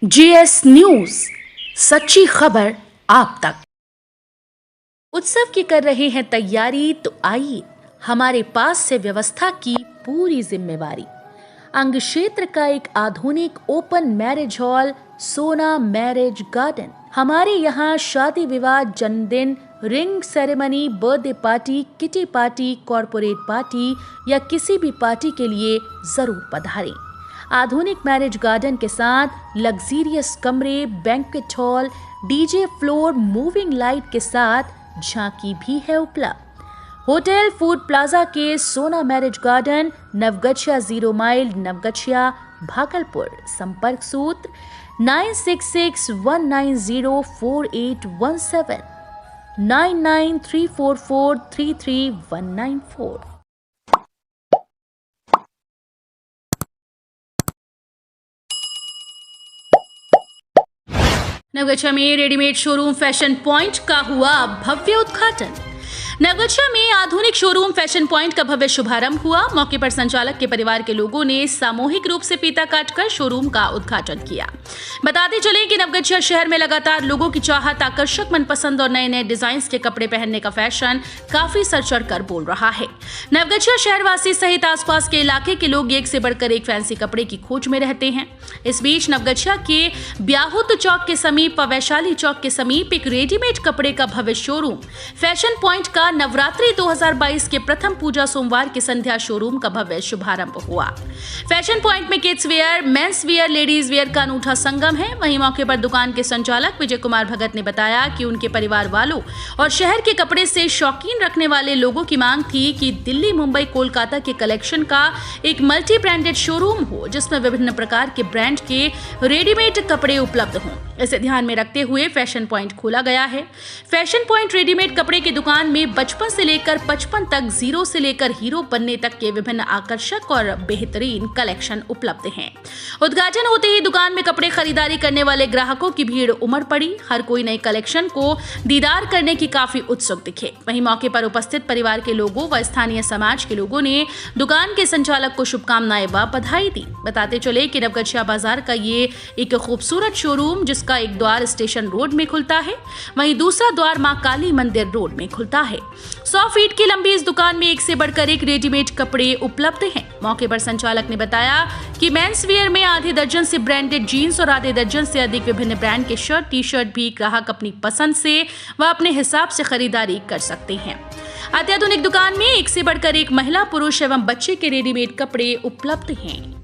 GS news, सच्ची खबर आप तक। उत्सव की कर रहे हैं तैयारी, तो आइए हमारे पास से व्यवस्था की पूरी जिम्मेवारी। अंग क्षेत्र का एक आधुनिक ओपन मैरिज हॉल, सोना मैरिज गार्डन। हमारे यहाँ शादी विवाह, जन्मदिन, ring ceremony, birthday party, kitty party, corporate party या किसी भी पार्टी के लिए जरूर पधारें। आधुनिक मैरिज गार्डन के साथ लग्जीरियस कमरे, banquet hall, DJ floor, moving light के साथ झांकी भी है उपलब्ध। होटल फूड प्लाजा के Sona marriage garden, Naugachhia 0 mile, Naugachhia, Bhagalpur. संपर्क सूत्र 9661904817, 9934433194। नवगछिया में रेडीमेड शोरूम फैशन पॉइंट का हुआ भव्य उद्घाटन। नवगछिया में आधुनिक शोरूम फैशन पॉइंट का भव्य शुभारंभ हुआ। मौके पर संचालक के परिवार के लोगों ने सामूहिक रूप से फीता काटकर शोरूम का उद्घाटन किया। बताते चलें कि नवगछिया शहर में लगातार लोगों की चाहत, आकर्षक, मनपसंद और नए नए डिजाइन के कपड़े पहनने का फैशन काफी सर चढ़ कर बोल रहा है। नवगछिया शहरवासी सहित आसपास के इलाके के लोग एक से बढ़कर एक फैंसी कपड़े की खोज में रहते हैं। इस बीच नवगछिया के ब्याहुत चौक के समीप व वैशाली चौक के समीप एक रेडीमेड कपड़े का भव्य शोरूम फैशन पॉइंट का नवरात्रि 2022 के प्रथम पूजा सोमवार की संध्या शोरूम का भव्य शुभारंभ हुआ। फैशन पॉइंट में kids where, men's wear, ladies wear का अनूठा संगम है। वहीं मौके पर दुकान के संचालक विजय कुमार भगत ने बताया कि उनके परिवार वालों और शहर के कपड़े से शौकीन रखने वाले लोगों की मांग थी कि दिल्ली, मुंबई, कोलकाता के कलेक्शन का एक मल्टी ब्रांडेड शोरूम हो, जिसमें विभिन्न प्रकार के ब्रांड के रेडीमेड कपड़े उपलब्ध हों। इसे ध्यान में रखते हुए फैशन पॉइंट खोला गया है। फैशन पॉइंट रेडीमेड कपड़े की दुकान में बचपन से लेकर 55 तक, जीरो से लेकर हीरो बनने तक के विभिन्न आकर्षक और बेहतरीन कलेक्शन उपलब्ध हैं। उद्घाटन होते ही दुकान में कपड़े खरीदारी करने वाले ग्राहकों की भीड़ उमड़ पड़ी। हर कोई नए कलेक्शन को दीदार करने की काफी उत्सुक दिखे। वहीं मौके पर उपस्थित परिवार के लोगों व स्थानीय समाज के लोगों ने दुकान के संचालक को शुभकामनाएं व बधाई दी। बताते चले कि नवगछिया बाजार का ये एक खूबसूरत शोरूम, जिसका एक द्वार स्टेशन रोड में खुलता है, वहीं दूसरा द्वार मां काली मंदिर रोड में खुलता है। 100 फीट की लंबी इस दुकान में एक से बढ़कर एक रेडीमेड कपड़े उपलब्ध हैं। मौके पर संचालक ने बताया कि मेंस वेयर में आधे दर्जन से ब्रांडेड जीन्स और आधे दर्जन से अधिक विभिन्न ब्रांड के शर्ट, टी शर्ट भी ग्राहक अपनी पसंद से व अपने हिसाब से खरीदारी कर सकते हैं। अत्याधुनिक दुकान में एक से बढ़कर एक महिला, पुरुष एवं बच्चे के रेडीमेड कपड़े उपलब्ध हैं।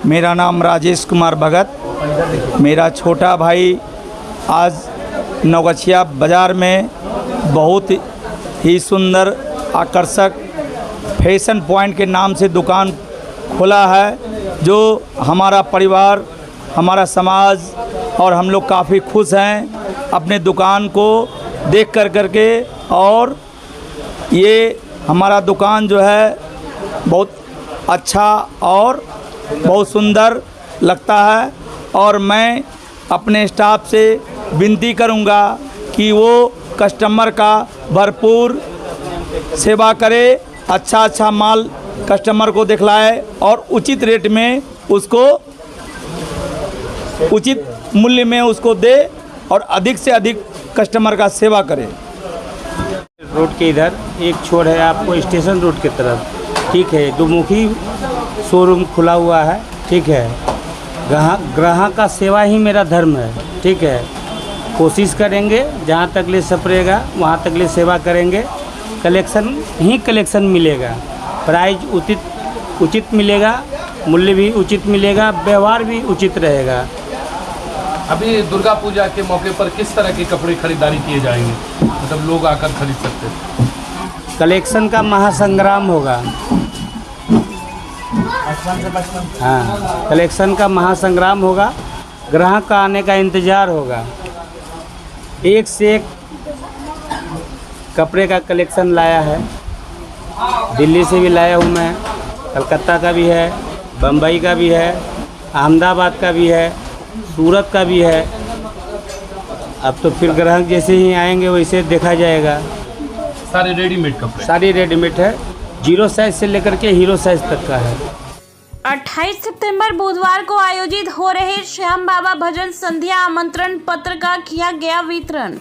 मेरा नाम राजेश कुमार भगत। मेरा छोटा भाई आज नवगछिया बाज़ार में बहुत ही सुंदर, आकर्षक फैशन पॉइंट के नाम से दुकान खोला है, जो हमारा परिवार, हमारा समाज और हम लोग काफ़ी खुश हैं अपने दुकान को देख करके। और ये हमारा दुकान जो है बहुत अच्छा और बहुत सुंदर लगता है। और मैं अपने स्टाफ से विनती करूंगा कि वो कस्टमर का भरपूर सेवा करे, अच्छा माल कस्टमर को दिखलाए और उचित रेट में उसको, उचित मूल्य में उसको दे और अधिक से अधिक कस्टमर का सेवा करे। रोड के इधर एक छोर है आपको स्टेशन रोड की तरफ, ठीक है, दुमुखी शोरूम खुला हुआ है, ठीक है। ग्राहक का सेवा ही मेरा धर्म है, ठीक है। कोशिश करेंगे जहाँ तक ले सपरेगा वहाँ तक ले सेवा करेंगे। कलेक्शन मिलेगा, प्राइस उचित मिलेगा, मूल्य भी उचित मिलेगा, व्यवहार भी उचित रहेगा। अभी दुर्गा पूजा के मौके पर किस तरह के कपड़े खरीदारी किए जाएंगे, मतलब लोग आकर खरीद सकते हैं? कलेक्शन का महासंग्राम होगा। हाँ, कलेक्शन का महासंग्राम होगा। ग्राहक का आने का इंतज़ार होगा। एक से एक कपड़े का कलेक्शन लाया है। दिल्ली से भी लाया हूँ मैं, कलकत्ता का भी है, बम्बई का भी है, अहमदाबाद का भी है, सूरत का भी है। अब तो फिर ग्राहक जैसे ही आएंगे वैसे देखा जाएगा। सारे रेडीमेड कपड़े? सारी रेडीमेड है, जीरो साइज से लेकर के हीरो साइज तक का है। 28 सितंबर बुधवार को आयोजित हो रहे श्याम बाबा भजन संध्या आमंत्रण पत्र का किया गया वितरण।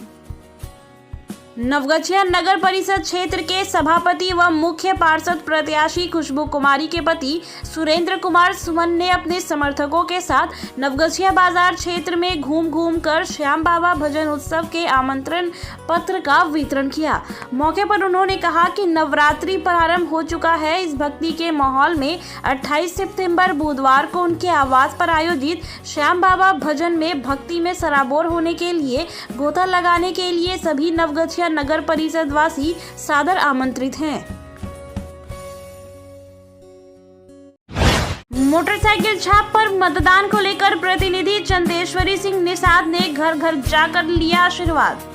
नवगछिया नगर परिषद क्षेत्र के सभापति व मुख्य पार्षद प्रत्याशी खुशबू कुमारी के पति सुरेंद्र कुमार सुमन ने अपने समर्थकों के साथ नवगछिया बाजार क्षेत्र में घूम कर श्याम बाबा भजन उत्सव के आमंत्रण पत्र का वितरण किया। मौके पर उन्होंने कहा कि नवरात्रि प्रारंभ हो चुका है। इस भक्ति के माहौल में 28 सितंबर बुधवार को उनके आवास पर आयोजित श्याम बाबा भजन में भक्ति में सराबोर होने के लिए गोता लगाने के लिए सभी नवगछिया नगर परिषद वासी सादर आमंत्रित हैं। मोटरसाइकिल छाप पर मतदान को लेकर प्रतिनिधि चंदेश्वरी सिंह निषाद ने घर घर जाकर लिया आशीर्वाद।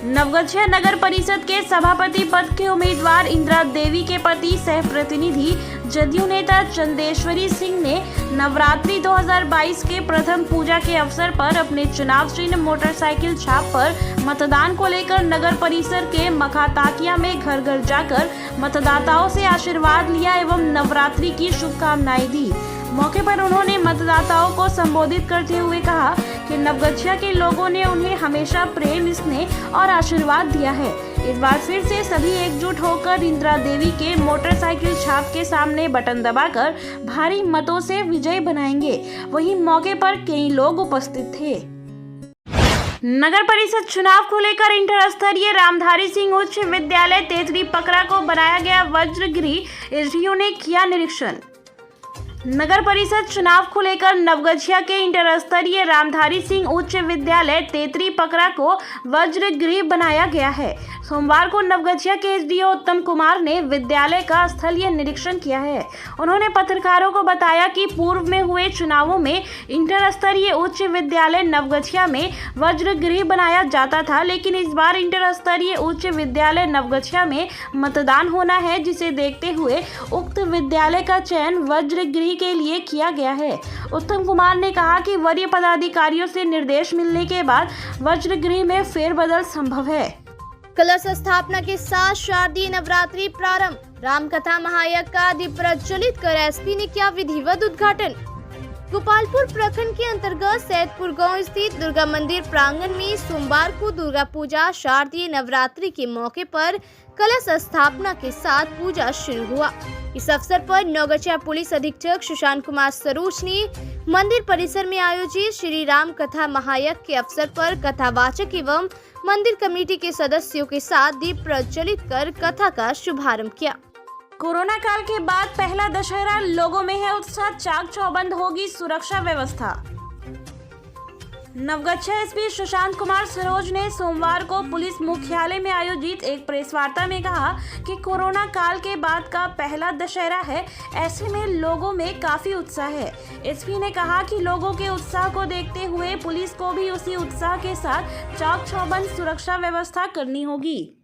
नवगछिया नगर परिषद के सभापति पद के उम्मीदवार इंदिरा देवी के पति सह प्रतिनिधि जदयू नेता चंदेश्वरी सिंह ने नवरात्रि 2022 के प्रथम पूजा के अवसर पर अपने चुनाव चिन्ह मोटरसाइकिल छाप पर मतदान को लेकर नगर परिसर के मखाताकिया में घर घर जाकर मतदाताओं से आशीर्वाद लिया एवं नवरात्रि की शुभकामनाएं दी। मौके पर उन्होंने मतदाताओं को संबोधित करते हुए कहा कि नवगछिया के लोगों ने उन्हें हमेशा प्रेम, स्नेह और आशीर्वाद दिया है। इस बार फिर से सभी एकजुट होकर इंदिरा देवी के मोटरसाइकिल छाप के सामने बटन दबाकर भारी मतों से विजयी बनाएंगे। वहीं मौके पर कई लोग उपस्थित थे। नगर परिषद चुनाव को लेकर इंटर स्तरीय रामधारी सिंह उच्च विद्यालय तेतरी पकरा को बनाया गया वज्रगृह, एसडीओ ने किया निरीक्षण। नगर परिषद चुनाव को लेकर नवगछिया के इंटर स्तरीय रामधारी सिंह उच्च विद्यालय तेतरी पकरा को वज्रगृह बनाया गया है। सोमवार को नवगछिया के एसडीओ उत्तम कुमार ने विद्यालय का स्थलीय निरीक्षण किया है। उन्होंने पत्रकारों को बताया कि पूर्व में हुए चुनावों में इंटर स्तरीय उच्च विद्यालय नवगछिया में वज्रगृह बनाया जाता था, लेकिन इस बार इंटर स्तरीय उच्च विद्यालय नवगछिया में मतदान होना है, जिसे देखते हुए उक्त विद्यालय का चयन वज्रगृह के लिए किया गया है। उत्तम कुमार ने कहा कि वरीय पदाधिकारियों से निर्देश मिलने के बाद वज्रगृह में फेरबदल संभव है। कलश स्थापना के साथ शारदीय नवरात्रि प्रारंभ। रामकथा महायज्ञ का दीप प्रज्वलित कर एसपी ने किया विधिवत उद्घाटन। गोपालपुर प्रखंड के अंतर्गत सैदपुर गांव स्थित दुर्गा मंदिर प्रांगण में सोमवार को दुर्गा पूजा शारदीय नवरात्रि के मौके पर कलश स्थापना के साथ पूजा शुरू हुआ। इस अवसर पर नवगछिया पुलिस अधीक्षक सुशांत कुमार सरोज ने मंदिर परिसर में आयोजित श्री राम कथा महायज्ञ के अवसर पर कथावाचक एवं मंदिर कमेटी के सदस्यों के साथ दीप प्रज्वलित कर कथा का शुभारंभ किया। कोरोना काल के बाद पहला दशहरा, लोगों में है उत्साह, चाक चौबंद होगी सुरक्षा व्यवस्था। नवगछिया एसपी सुशांत कुमार सरोज ने सोमवार को पुलिस मुख्यालय में आयोजित एक प्रेस वार्ता में कहा कि कोरोना काल के बाद का पहला दशहरा है, ऐसे में लोगों में काफी उत्साह है। एसपी ने कहा कि लोगों के उत्साह को देखते हुए पुलिस को भी उसी उत्साह के साथ चाक चौबंद सुरक्षा व्यवस्था करनी होगी।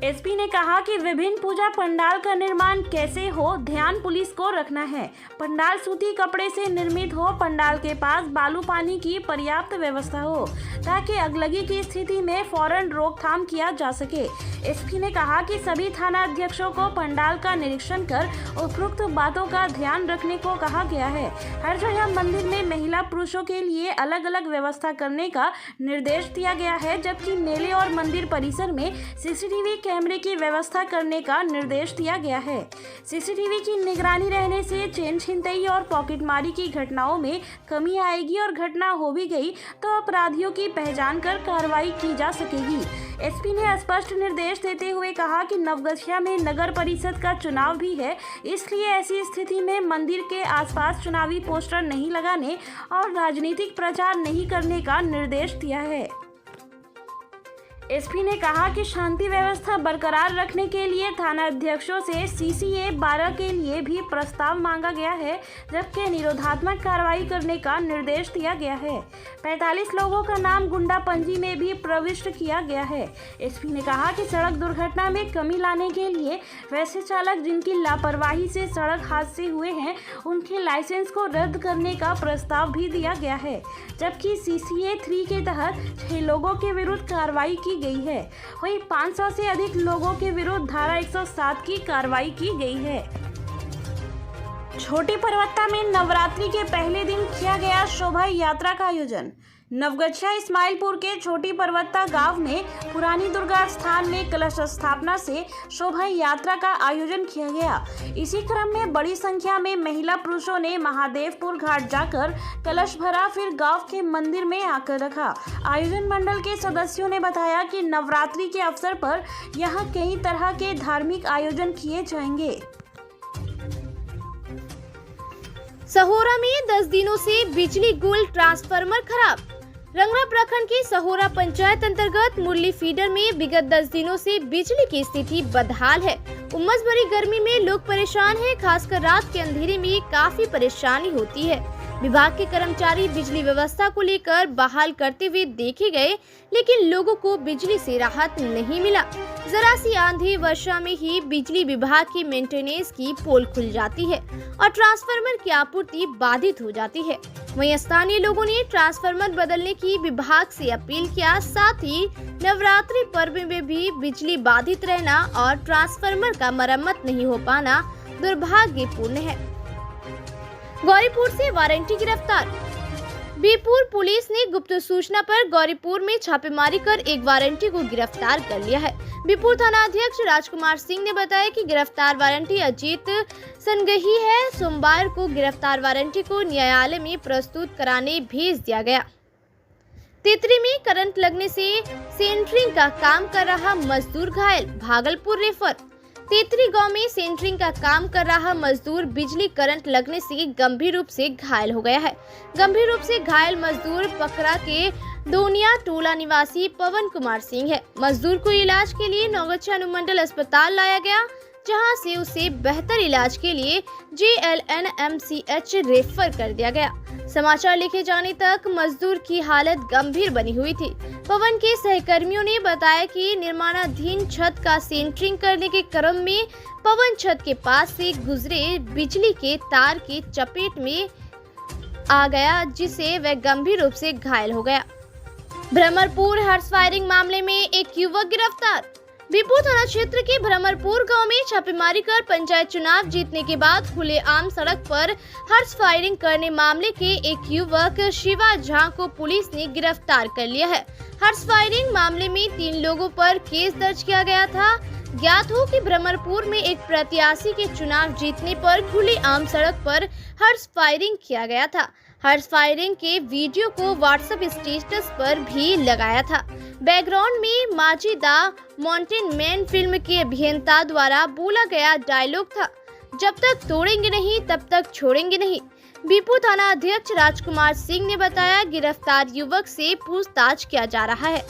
एसपी ने कहा कि विभिन्न पूजा पंडाल का निर्माण कैसे हो, ध्यान पुलिस को रखना है। पंडाल सूती कपड़े से निर्मित हो, पंडाल के पास बालू पानी की पर्याप्त व्यवस्था हो, ताकि अगलगी की स्थिति में फौरन रोकथाम किया जा सके। एसपी ने कहा कि सभी थाना अध्यक्षों को पंडाल का निरीक्षण कर उपरोक्त बातों का ध्यान रखने को कहा गया है। हर जगह मंदिर में महिला पुरुषों के लिए अलग अलग व्यवस्था करने का निर्देश दिया गया है, जबकि मेले और मंदिर परिसर में सीसीटीवी कैमरे की व्यवस्था करने का निर्देश दिया गया है। सीसीटीवी की निगरानी रहने से चेन छिनतई और पॉकेटमारी की घटनाओं में कमी आएगी और घटना हो भी गई तो अपराधियों की पहचान कर कार्रवाई की जा सकेगी। एसपी ने स्पष्ट निर्देश देते हुए कहा कि नवगछिया में नगर परिषद का चुनाव भी है, इसलिए ऐसी स्थिति में मंदिर के आसपास चुनावी पोस्टर नहीं लगाने और राजनीतिक प्रचार नहीं करने का निर्देश दिया है। एसपी ने कहा कि शांति व्यवस्था बरकरार रखने के लिए थाना अध्यक्षों से सीसीए 12 के लिए भी प्रस्ताव मांगा गया है, जबकि निरोधात्मक कार्रवाई करने का निर्देश दिया गया है। 45 लोगों का नाम गुंडा पंजी में भी प्रविष्ट किया गया है। एसपी ने कहा कि सड़क दुर्घटना में कमी लाने के लिए वैसे चालक जिनकी लापरवाही से सड़क हादसे हुए हैं, उनके लाइसेंस को रद्द करने का प्रस्ताव भी दिया गया है, जबकि सीसीए 3 के तहत 6 लोगों के विरुद्ध कार्रवाई की की गई है। वहीं 500 से अधिक लोगों के विरुद्ध धारा 107 की कार्रवाई की गई है। छोटी परबत्ता में नवरात्रि के पहले दिन किया गया शोभा यात्रा का आयोजन। नवगछिया इस्माइलपुर के छोटी परबत्ता गांव में पुरानी दुर्गा स्थान में कलश स्थापना से शोभा यात्रा का आयोजन किया गया। इसी क्रम में बड़ी संख्या में महिला पुरुषों ने महादेवपुर घाट जाकर कलश भरा, फिर गांव के मंदिर में आकर रखा। आयोजन मंडल के सदस्यों ने बताया कि नवरात्रि के अवसर पर यहां कई तरह के धार्मिक आयोजन किए जाएंगे। सहोरा में 10 दिनों से बिजली गुल ट्रांसफार्मर खराब। रंगरा प्रखंड की सहोरा पंचायत अंतर्गत मुरली फीडर में विगत 10 दिनों से बिजली की स्थिति बदहाल है। उमस भरी गर्मी में लोग परेशान हैं, खासकर रात के अंधेरे में काफी परेशानी होती है। विभाग के कर्मचारी बिजली व्यवस्था को लेकर बहाल करते हुए देखे गए, लेकिन लोगों को बिजली से राहत नहीं मिला। जरा सी आंधी वर्षा में ही बिजली विभाग की मेंटेनेंस की पोल खुल जाती है और ट्रांसफार्मर की आपूर्ति बाधित हो जाती है। वहीं स्थानीय लोगों ने ट्रांसफार्मर बदलने की विभाग से अपील किया। साथ ही नवरात्रि पर्व में भी बिजली बाधित रहना और ट्रांसफार्मर का मरम्मत नहीं हो पाना दुर्भाग्यपूर्ण है। गौरीपुर से वारंटी गिरफ्तार। बीरपुर पुलिस ने गुप्त सूचना पर गौरीपुर में छापेमारी कर एक वारंटी को गिरफ्तार कर लिया है। बीरपुर थाना अध्यक्ष राजकुमार सिंह ने बताया कि गिरफ्तार वारंटी अजीत सनगही है। सोमवार को गिरफ्तार वारंटी को न्यायालय में प्रस्तुत कराने भेज दिया गया। तितरी में करंट लगने से सेंटरिंग का काम कर रहा मजदूर घायल, भागलपुर रेफर। तितरी गांव में सेंटरिंग का काम कर रहा मजदूर बिजली करंट लगने से गंभीर रूप से घायल हो गया है। गंभीर रूप से घायल मजदूर पकरा के दोनिया टोला निवासी पवन कुमार सिंह है। मजदूर को इलाज के लिए नवगछिया अनुमंडल अस्पताल लाया गया, जहां से उसे बेहतर इलाज के लिए JLNMCH रेफर कर दिया गया। समाचार लिखे जाने तक मजदूर की हालत गंभीर बनी हुई थी। पवन के सहकर्मियों ने बताया कि निर्माणाधीन छत का सेंटरिंग करने के क्रम में पवन छत के पास से गुजरे बिजली के तार की चपेट में आ गया, जिससे वह गंभीर रूप से घायल हो गया। भ्रमरपुर हर्ष फायरिंग मामले में एक युवक गिरफ्तार। बीरपुर थाना क्षेत्र के भ्रमरपुर गांव में छापेमारी कर पंचायत चुनाव जीतने के बाद खुलेआम सड़क पर हर्ष फायरिंग करने मामले के एक युवक शिवा झा को पुलिस ने गिरफ्तार कर लिया है। हर्ष फायरिंग मामले में 3 लोगों पर केस दर्ज किया गया था। ज्ञात हो कि भ्रमरपुर में एक प्रत्याशी के चुनाव जीतने पर खुलेआम सड़क पर हर्ष फायरिंग किया गया था। हर्ष फायरिंग के वीडियो को व्हाट्सएप स्टेटस पर भी लगाया था। बैकग्राउंड में माजिदा माउंटेन मैन फिल्म के अभियंता द्वारा बोला गया डायलॉग था, जब तक तोड़ेंगे नहीं तब तक छोड़ेंगे नहीं। बीरपुर थाना अध्यक्ष राजकुमार सिंह ने बताया, गिरफ्तार युवक से पूछताछ किया जा रहा है।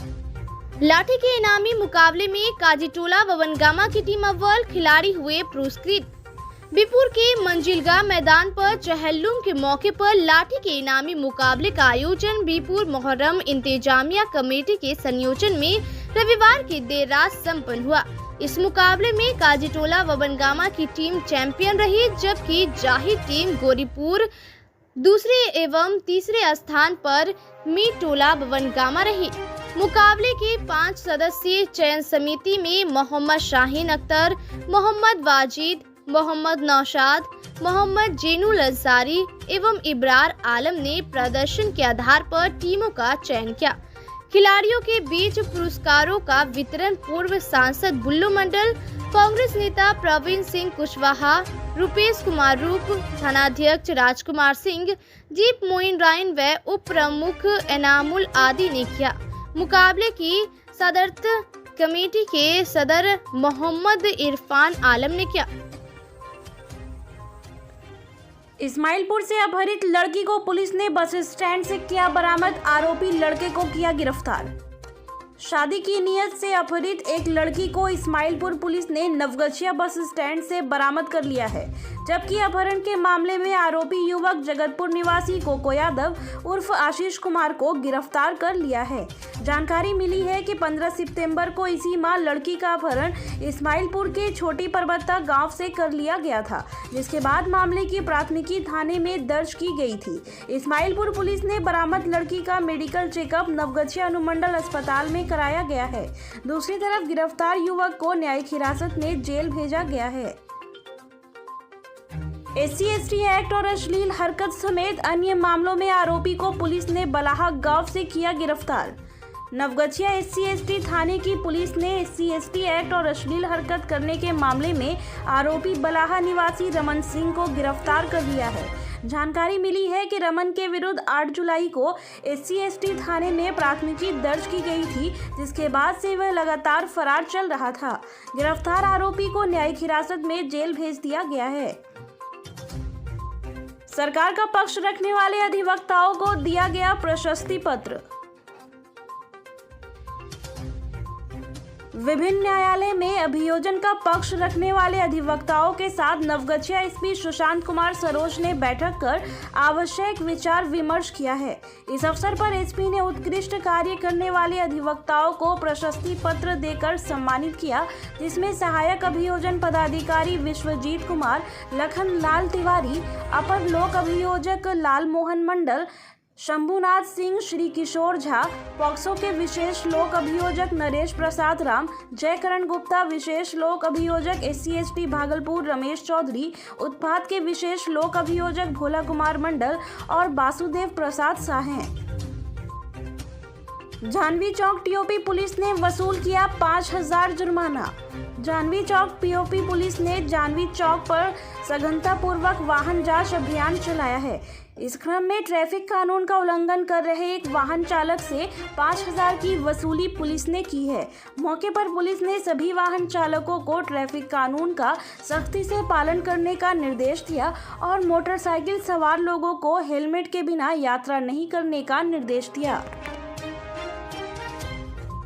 लाठी के इनामी मुकाबले में काजीटोला ववनगामा की टीम अव्वल, खिलाड़ी हुए पुरस्कृत। बीरपुर के मंजिलगा मैदान पर चहल्लुम के मौके पर लाठी के इनामी मुकाबले का आयोजन बीरपुर मोहर्रम इंतजामिया कमेटी के संयोजन में रविवार की देर रात संपन्न हुआ। इस मुकाबले में काजीटोला ववनगामा की टीम चैंपियन रही, जबकि जाहिर टीम गौरीपुर दूसरे एवं तीसरे स्थान पर मीटोला ववनगामा रही। मुकाबले की 5 सदस्यीय चयन समिति में मोहम्मद शाहीन अख्तर, मोहम्मद वाजिद, मोहम्मद नौशाद, मोहम्मद जेनुल अंसारी एवं इब्रार आलम ने प्रदर्शन के आधार पर टीमों का चयन किया। खिलाड़ियों के बीच पुरस्कारों का वितरण पूर्व सांसद बुल्लू मंडल, कांग्रेस नेता प्रवीण सिंह कुशवाहा, रुपेश कुमार रूप, थानाध्यक्ष राजकुमार सिंह, जीप मोइन राइन व उप प्रमुख एनामुल आदि ने किया। मुकाबले की सदरत कमेटी के सदर मोहम्मद इरफान आलम ने किया। इस्माइलपुर से अपहरित लड़की को पुलिस ने बस स्टैंड से किया बरामद, आरोपी लड़के को किया गिरफ्तार। शादी की नीयत से अपहरित एक लड़की को इस्माइलपुर पुलिस ने नवगछिया बस स्टैंड से बरामद कर लिया है, जबकि अपहरण के मामले में आरोपी युवक जगतपुर निवासी कोको यादव उर्फ आशीष कुमार को गिरफ्तार कर लिया है। जानकारी मिली है कि 15 सितंबर को इसी माह लड़की का अपहरण इस्माइलपुर के छोटी परबत्ता गांव से कर लिया गया था, जिसके बाद मामले की प्राथमिकी थाने में दर्ज की गई थी। इस्माइलपुर पुलिस ने बरामद लड़की का मेडिकल चेकअप नवगछिया अनुमंडल अस्पताल में कराया गया है। दूसरी तरफ गिरफ्तार युवक को न्यायिक हिरासत में जेल भेजा गया है। SC/ST एक्ट और अश्लील हरकत समेत अन्य मामलों में आरोपी को पुलिस ने बलाहा गांव से किया गिरफ्तार। नवगछिया SC/ST थाने की पुलिस ने SC/ST एक्ट और अश्लील हरकत करने के मामले में आरोपी बलाहा निवासी रमन सिंह को गिरफ्तार कर लिया है। जानकारी मिली है कि रमन के विरुद्ध 8 जुलाई को SC/ST थाने में प्राथमिकी दर्ज की गई थी, जिसके बाद से वह लगातार फरार चल रहा था। गिरफ्तार आरोपी को न्यायिक हिरासत में जेल भेज दिया गया है। सरकार का पक्ष रखने वाले अधिवक्ताओं को दिया गया प्रशस्ति पत्र। विभिन्न न्यायालय में अभियोजन का पक्ष रखने वाले अधिवक्ताओं के साथ नवगछिया SP सुशांत कुमार सरोज ने बैठक कर आवश्यक विचार विमर्श किया है। इस अवसर पर SP ने उत्कृष्ट कार्य करने वाले अधिवक्ताओं को प्रशस्ति पत्र देकर सम्मानित किया, जिसमें सहायक अभियोजन पदाधिकारी विश्वजीत कुमार, लखन लाल तिवारी, अपर लोक अभियोजक लाल मोहन मंडल, शंभुनाथ सिंह, श्री किशोर झा, पॉक्सो के विशेष लोक अभियोजक नरेश प्रसाद राम, जयकरण गुप्ता, विशेष लोक अभियोजक SC/ST भागलपुर रमेश चौधरी, उत्पाद के विशेष लोक अभियोजक भोला कुमार मंडल और वासुदेव प्रसाद शाह हैं। जानवी चौक TOP पुलिस ने वसूल किया 5000 जुर्माना। जानवी चौक POP पुलिस ने जानवी चौक पर सघनतापूर्वक वाहन जांच अभियान चलाया है। इस क्रम में ट्रैफिक कानून का उल्लंघन कर रहे एक वाहन चालक से 5000 की वसूली पुलिस ने की है। मौके पर पुलिस ने सभी वाहन चालकों को ट्रैफिक कानून का सख्ती से पालन करने का निर्देश दिया और मोटरसाइकिल सवार लोगों को हेलमेट के बिना यात्रा नहीं करने का निर्देश दिया।